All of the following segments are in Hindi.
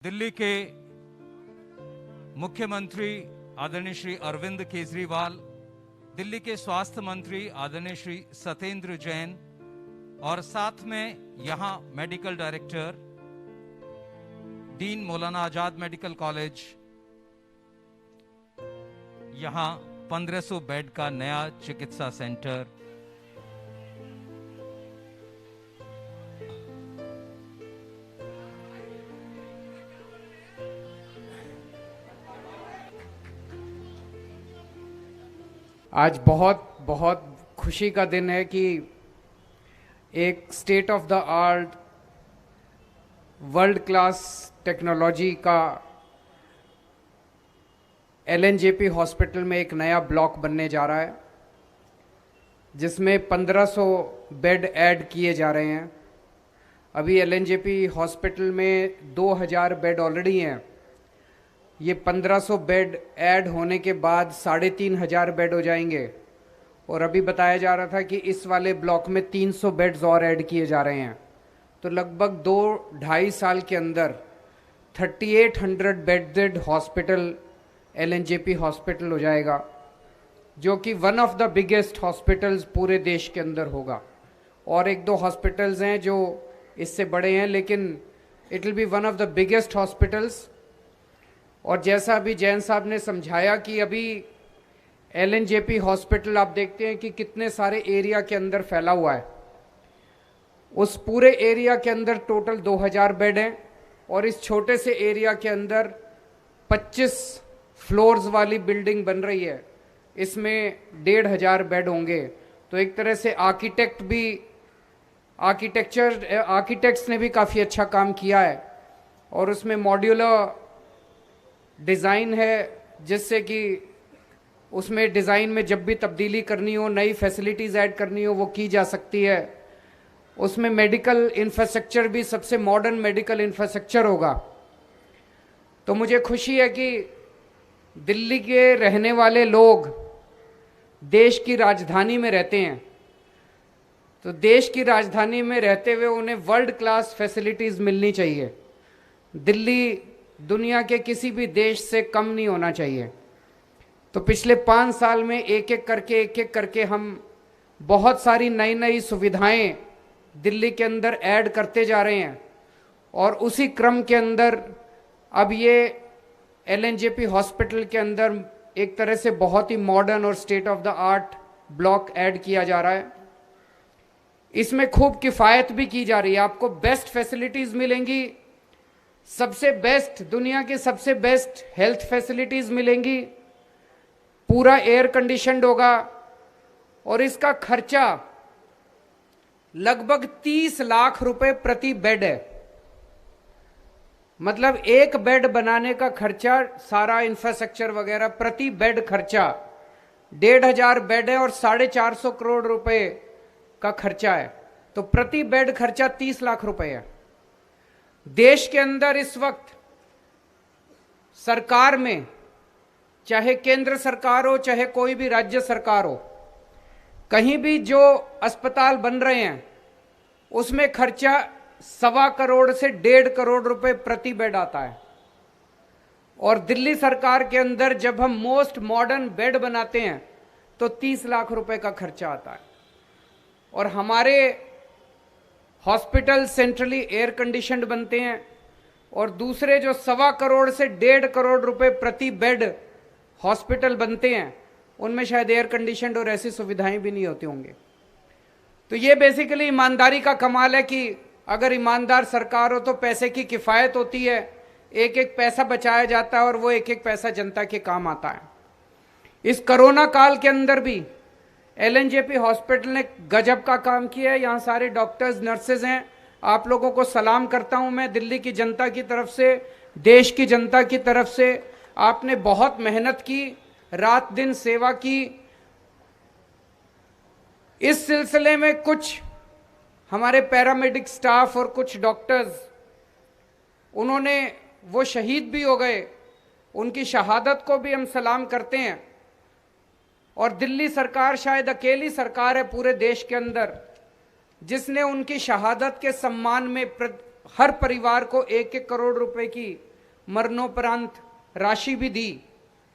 दिल्ली के मुख्यमंत्री आदरणीय श्री अरविंद केजरीवाल, दिल्ली के स्वास्थ्य मंत्री आदरणीय श्री सत्येंद्र जैन और साथ में यहां medical director, dean Maulana Azad medical college, यहां 1500 बेड का नया चिकित्सा सेंटर, आज बहुत बहुत खुशी का दिन है कि एक state of the art world class technology का एलएनजेपी हॉस्पिटल में एक नया ब्लॉक बनने जा रहा है, जिसमें 1500 बेड ऐड किए जा रहे हैं। अभी एलएनजेपी हॉस्पिटल में 2000 बेड ऑलरेडी हैं। ये 1500 बेड ऐड होने के बाद 3500 बेड हो जाएंगे। और अभी बताया जा रहा था कि इस वाले ब्लॉक में 300 बेड्स और ऐड किए जा रहे हैं। तो लगभग 2-2.5 साल के अंदर 3800 बेडेड हॉस्पिटल एलएनजेपी हॉस्पिटल हो जाएगा, जो कि one of the biggest hospitals पूरे देश के अंदर होगा। और एक दो हॉस्पिटल्स हैं जो इससे बड़े हैं, लेकिन it will be one of the biggest hospitals. और जैसा अभी जैन साहब ने समझाया कि अभी एलएनजेपी हॉस्पिटल आप देखते हैं कि कितने सारे एरिया के अंदर फैला हुआ है। उस पूरे एरिया के अंदर टोटल 2000 बेड हैं और इस छोटे से एरिया के अंदर 25 फ्लोर्स वाली बिल्डिंग बन रही है। इसमें 1500 बेड होंगे। तो एक तरह से आर्किटेक्ट्स ने भी काफ़ी अच्छा काम किया है। और उसमें मॉड्यूलर डिज़ाइन है, जिससे कि उसमें डिज़ाइन में जब भी तब्दीली करनी हो, नई फैसिलिटीज़ ऐड करनी हो, वो की जा सकती है। उसमें मेडिकल इंफ्रास्ट्रक्चर भी सबसे मॉडर्न मेडिकल इंफ्रास्ट्रक्चर होगा। तो मुझे खुशी है कि दिल्ली के रहने वाले लोग देश की राजधानी में रहते हैं, तो देश की राजधानी में रहते हुए उन्हें वर्ल्ड क्लास फैसिलिटीज़ मिलनी चाहिए। दिल्ली दुनिया के किसी भी देश से कम नहीं होना चाहिए। तो पिछले 5 साल में एक एक करके हम बहुत सारी नई नई सुविधाएं दिल्ली के अंदर ऐड करते जा रहे हैं। और उसी क्रम के अंदर अब ये एलएनजेपी हॉस्पिटल के अंदर एक तरह से बहुत ही मॉडर्न और state of the art block add किया जा रहा है। इसमें खूब किफ़ायत भी की जा रही है। आपको बेस्ट फैसिलिटीज़ मिलेंगी, सबसे बेस्ट, दुनिया के सबसे बेस्ट हेल्थ फैसिलिटीज़ मिलेंगी, पूरा एयर कंडीशनड होगा। और इसका खर्चा लगभग 30 लाख रुपए प्रति बेड है। मतलब एक बेड बनाने का खर्चा, सारा इंफ्रास्ट्रक्चर वगैरह, प्रति बेड खर्चा 1500 बेड है और 450 करोड़ रुपए का खर्चा है। तो प्रति बेड खर्चा 30 लाख रुपए है। देश के अंदर इस वक्त सरकार में, चाहे केंद्र सरकार हो चाहे कोई भी राज्य सरकार हो, कहीं भी जो अस्पताल बन रहे हैं उसमें खर्चा 1.25 करोड़ से 1.5 करोड़ रुपए प्रति बेड आता है। और दिल्ली सरकार के अंदर जब हम मोस्ट मॉडर्न बेड बनाते हैं तो 30 लाख रुपए का खर्चा आता है। और हमारे हॉस्पिटल सेंट्रली एयर कंडीशनड बनते हैं। और दूसरे जो 1.25 करोड़ से 1.5 करोड़ रुपए प्रति बेड हॉस्पिटल बनते हैं, उनमें शायद एयर कंडीशनड और ऐसी सुविधाएं भी नहीं होती होंगे। तो ये बेसिकली ईमानदारी का कमाल है कि अगर ईमानदार सरकार हो तो पैसे की किफ़ायत होती है, एक एक पैसा बचाया जाता है और वो एक एक पैसा जनता के काम आता है। इस कोरोना काल के अंदर भी एलएनजेपी हॉस्पिटल ने गजब का काम किया है। यहाँ सारे डॉक्टर्स, नर्सेज हैं। आप लोगों को सलाम करता हूँ मैं दिल्ली की जनता की तरफ से, देश की जनता की तरफ से। आपने बहुत मेहनत की, रात दिन सेवा की। इस सिलसिले में कुछ हमारे पैरामेडिक स्टाफ और कुछ डॉक्टर्स, उन्होंने, वो शहीद भी हो गए। उनकी शहादत को भी हम सलाम करते हैं। और दिल्ली सरकार शायद अकेली सरकार है पूरे देश के अंदर जिसने उनकी शहादत के सम्मान में हर परिवार को 1-1 करोड़ रुपए की मरणोपरांत राशि भी दी।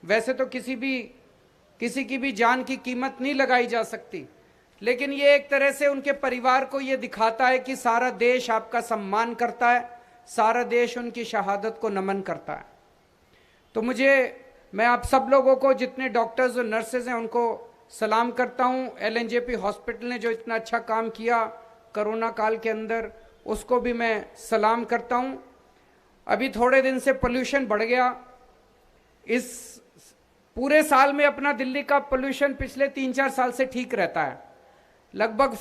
वैसे तो किसी की भी जान की कीमत नहीं लगाई जा सकती, लेकिन ये एक तरह से उनके परिवार को ये दिखाता है कि सारा देश आपका सम्मान करता है, सारा देश उनकी शहादत को नमन करता है। तो मैं आप सब लोगों को, जितने डॉक्टर्स और नर्सेज हैं, उनको सलाम करता हूं। एलएनजेपी हॉस्पिटल ने जो इतना अच्छा काम किया कोरोना काल के अंदर, उसको भी मैं सलाम करता हूं। अभी थोड़े दिन से पोल्यूशन बढ़ गया। इस पूरे साल में अपना दिल्ली का पोल्यूशन पिछले 3-4 साल से ठीक रहता है। लगभग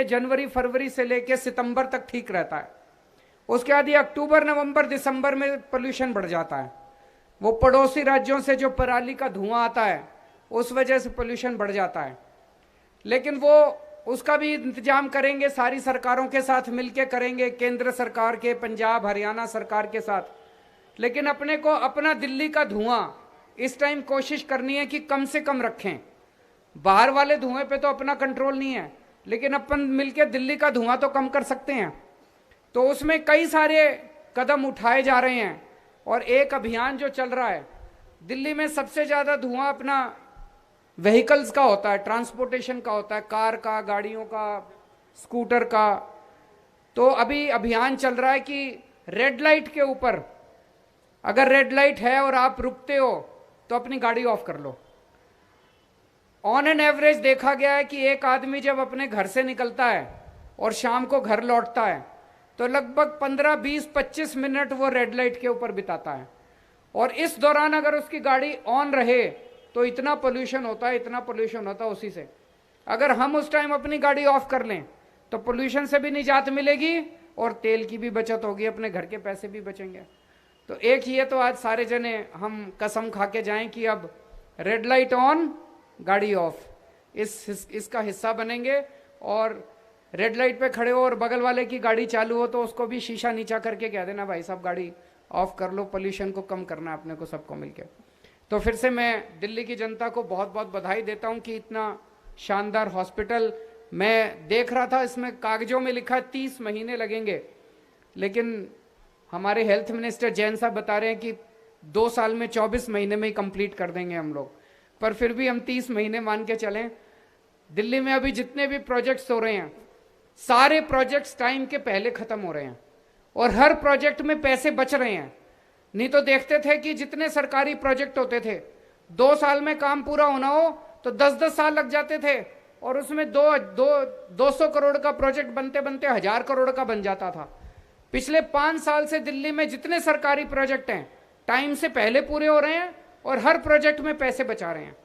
जनवरी फरवरी से लेके सितंबर तक ठीक रहता है। उसके बाद ये अक्टूबर नवंबर दिसंबर में पोल्यूशन बढ़ जाता है। वो पड़ोसी राज्यों से जो पराली का धुआं आता है, उस वजह से पोल्यूशन बढ़ जाता है। लेकिन वो उसका भी इंतजाम करेंगे, सारी सरकारों के साथ मिलकर करेंगे, केंद्र सरकार के, पंजाब हरियाणा सरकार के साथ। लेकिन अपने को अपना दिल्ली का धुआं इस टाइम कोशिश करनी है कि कम से कम रखें। बाहर वाले धुएं पे तो अपना कंट्रोल नहीं है, लेकिन अपन मिलकर दिल्ली का धुआं तो कम कर सकते हैं। तो उसमें कई सारे कदम उठाए जा रहे हैं और एक अभियान जो चल रहा है, दिल्ली में सबसे ज्यादा धुआं अपना व्हीकल्स का होता है, ट्रांसपोर्टेशन का होता है, कार का, गाड़ियों का, स्कूटर का। तो अभी अभियान चल रहा है कि रेड लाइट के ऊपर, अगर रेड लाइट है और आप रुकते हो तो अपनी गाड़ी ऑफ कर लो। ऑन एन एवरेज देखा गया है कि एक आदमी जब अपने घर से निकलता है और शाम को घर लौटता है तो लगभग 15, 20, 25 मिनट वो रेड लाइट के ऊपर बिताता है। और इस दौरान अगर उसकी गाड़ी ऑन रहे तो इतना पोल्यूशन होता है उसी से। अगर हम उस टाइम अपनी गाड़ी ऑफ कर लें तो पोल्यूशन से भी निजात मिलेगी और तेल की भी बचत होगी, अपने घर के पैसे भी बचेंगे। तो एक ये तो आज सारे जने हम कसम खा के जाएं कि अब रेड लाइट ऑन, गाड़ी ऑफ, इसका हिस्सा बनेंगे। और रेड लाइट पे खड़े हो और बगल वाले की गाड़ी चालू हो तो उसको भी शीशा नीचा करके कह देना, भाई साहब गाड़ी ऑफ कर लो, पोल्यूशन को कम करना है अपने को, सबको मिलके। तो फिर से मैं दिल्ली की जनता को बहुत बहुत बधाई देता हूं कि इतना शानदार हॉस्पिटल, मैं देख रहा था इसमें कागजों में लिखा 30 महीने लगेंगे, लेकिन हमारे हेल्थ मिनिस्टर जैन साहब बता रहे हैं कि 2 साल में 24 महीने में ही कंप्लीट कर देंगे हम लोग। पर फिर भी हम 30 महीने मान के चलें। दिल्ली में अभी जितने भी प्रोजेक्ट्स हो रहे हैं, सारे प्रोजेक्ट्स टाइम के पहले खत्म हो रहे हैं और हर प्रोजेक्ट में पैसे बच रहे हैं। नहीं तो देखते थे कि जितने सरकारी प्रोजेक्ट होते थे, 2 साल में काम पूरा होना हो तो 10-10 साल लग जाते थे और उसमें 200 करोड़ का प्रोजेक्ट बनते बनते 1000 करोड़ का बन जाता था। पिछले 5 साल से दिल्ली में जितने सरकारी प्रोजेक्ट हैं, टाइम से पहले पूरे हो रहे हैं और हर प्रोजेक्ट में पैसे बचा रहे हैं।